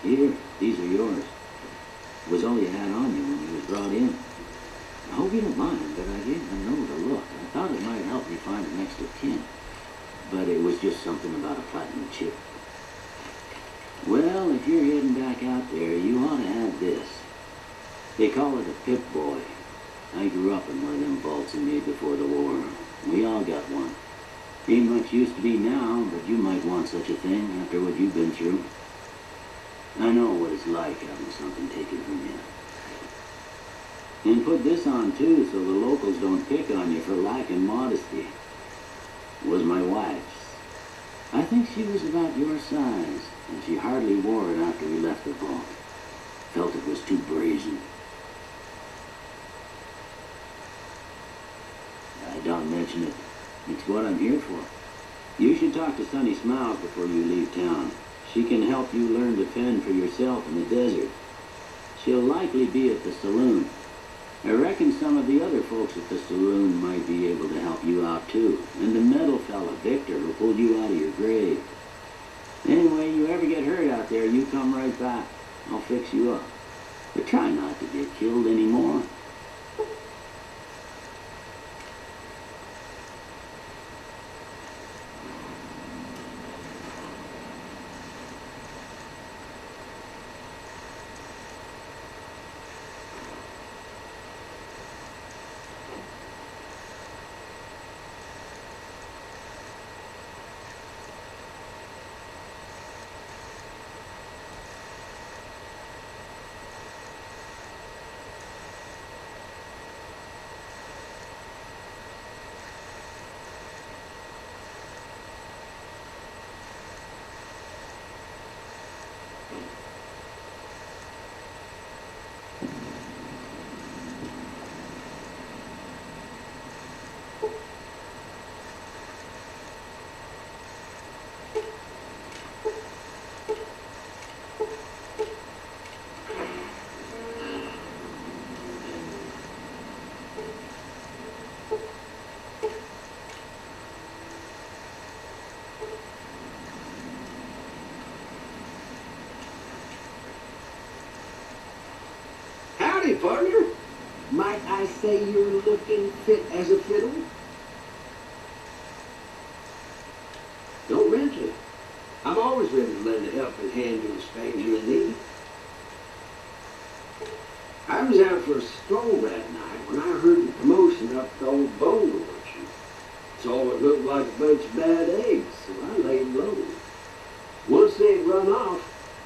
Here, these are yours. It was all you had on you when you was brought in. I hope you don't mind, but I gave the note a look. I thought it might help me find a next of kin. But it was just something about a platinum chip. Well, if you're heading back out there, you ought to have this. They call it a Pip-Boy. I grew up in one of them vaults they made before the war. We all got one. Ain't much use to be now, but you might want such a thing after what you've been through. I know what it's like having something taken from you. And put this on too, so the locals don't pick on you for lacking modesty. It was my wife's. I think she was about your size, and she hardly wore it after we left the vault. Felt it was too brazen. I don't mention it. It's what I'm here for. You should talk to Sunny Smiles before you leave town. She can help you learn to fend for yourself in the desert. She'll likely be at the saloon. I reckon some of the other folks at the saloon might be able to help you out too. And the metal fella, Victor, who pulled you out of your grave. Anyway, you ever get hurt out there, you come right back. I'll fix you up. But try not to get killed anymore. Howdy, partner. Might I say you're looking fit as a fiddle? Don't mention it. I'm always ready to lend a helping hand to a stranger in need. I was out for a stroll that night when I heard the commotion up the old bone orchard. Saw it looked like a bunch of bad eggs, so I laid low. Once they'd run off,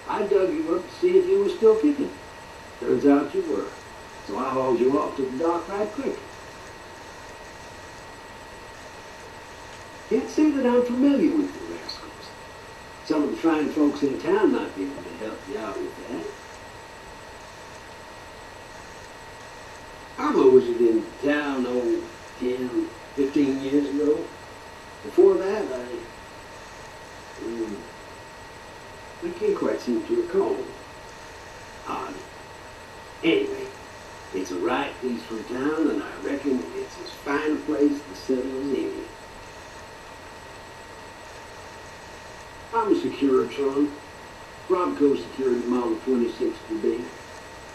I dug you up to see if you were still kicking. Turns out you were. So I hauled you off to the dock right quick. Can't say that I'm familiar with the rascals. Some of the fine folks in town might be able to help you out with that. I was in town, 10, 15 years ago. Before that, I can't quite seem to recall. Odd. Anyway, it's a right piece from town, and I reckon it's as fine a place to settle as any. I'm a securitron. Bronco Security Model 26B.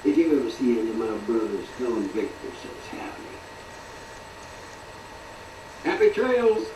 If you ever see any of my brothers, tell them Victor says howdy. Happy trails!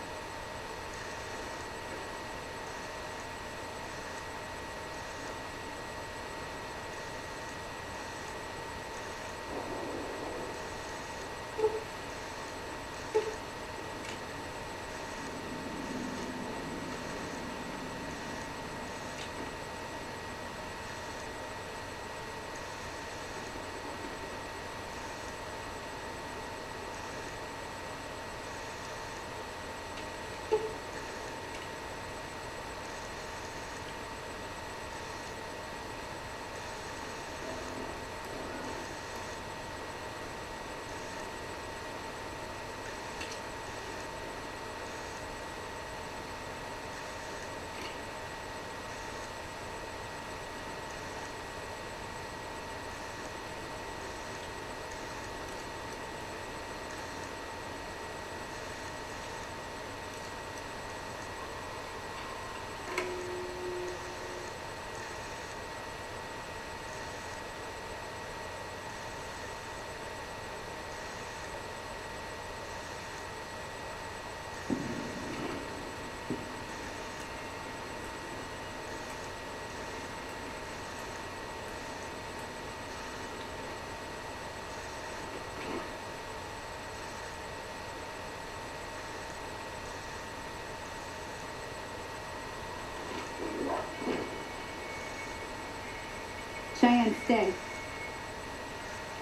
and stay.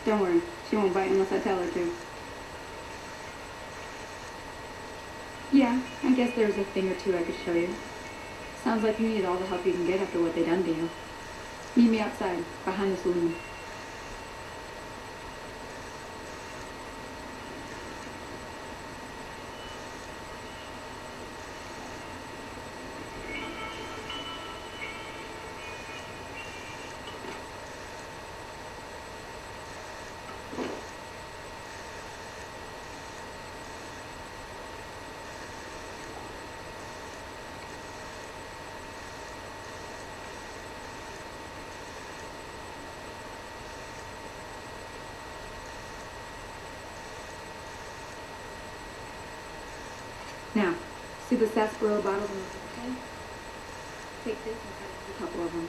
Don't worry, she won't bite unless I tell her to. Yeah, I guess there's a thing or two I could show you. Sounds like you need all the help you can get after what they done to you. Meet me outside, behind the saloon. Now, see the sarsaparilla bottles on the table? Take this and cut a couple of them.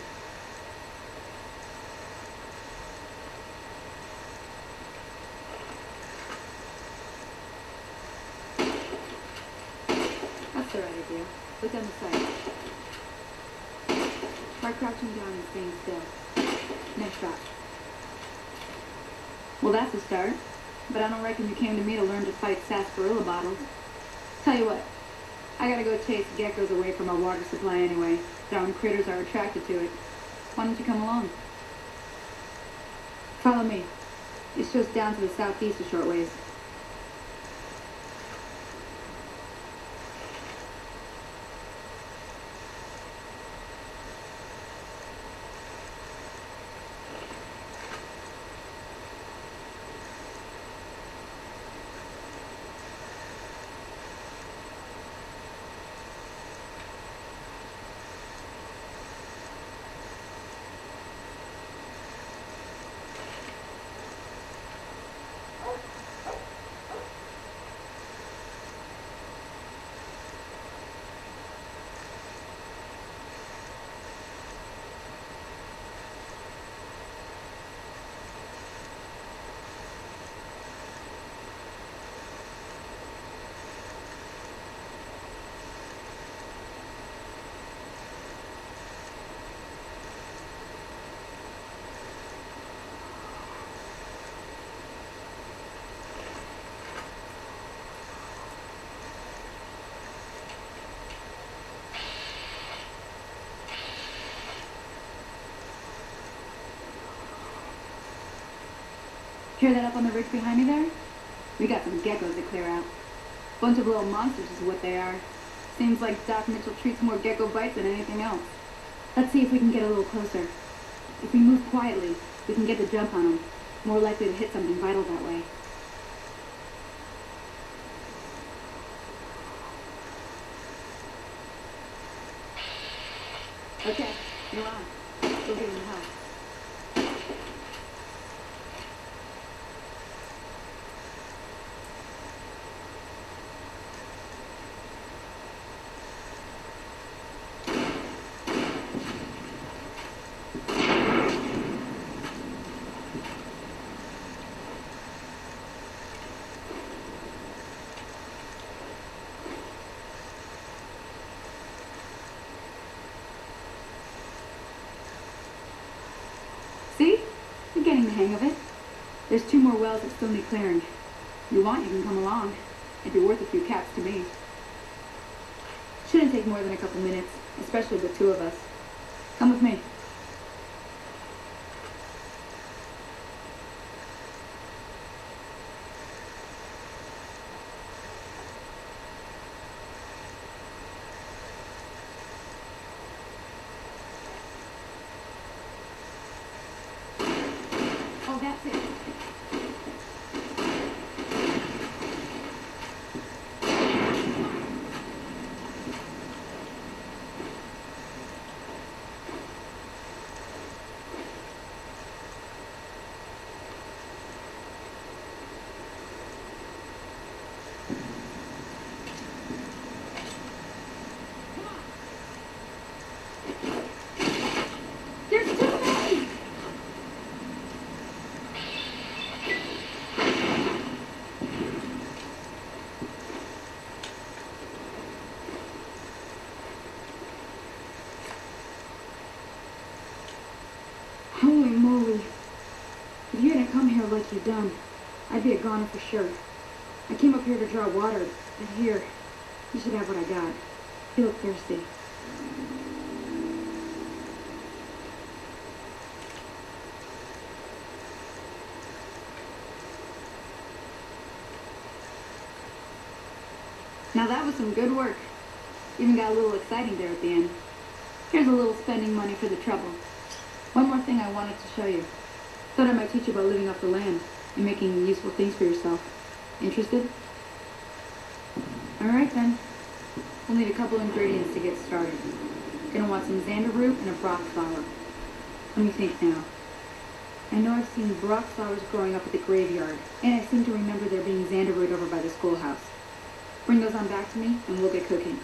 That's the right idea. Look down the side. Try crouching down and staying still. Next shot. Well, that's a start. But I don't reckon you came to me to learn to fight sarsaparilla bottles. Tell you what, I gotta go chase geckos away from our water supply anyway. Darn critters are attracted to it. Why don't you come along? Follow me. It's just down to the southeast a short ways. Hear that up on the ridge behind me there? We got some geckos to clear out. Bunch of little monsters is what they are. Seems like Doc Mitchell treats more gecko bites than anything else. Let's see if we can get a little closer. If we move quietly, we can get the jump on them. More likely to hit something vital that way. Okay, you're on. Go give them help. See? You're getting the hang of it. There's 2 more wells that still need clearing. If you want, you can come along. It'd be worth a few caps to me. Shouldn't take more than a couple minutes, especially with 2 of us. Come with me. Oh, that's it. moly. If you hadn't come here like you done, I'd be a goner for sure. I came up here to draw water, but here, you should have what I got. You look thirsty. Now that was some good work. Even got a little exciting there at the end. Here's a little spending money for the trouble. One more thing I wanted to show you. Thought I might teach you about living off the land and making useful things for yourself. Interested? Alright then. We'll need a couple ingredients to get started. Gonna want some xander root and a brock flower. Let me think now. I know I've seen brock flowers growing up at the graveyard, and I seem to remember there being xander root over by the schoolhouse. Bring those on back to me, and we'll get cooking.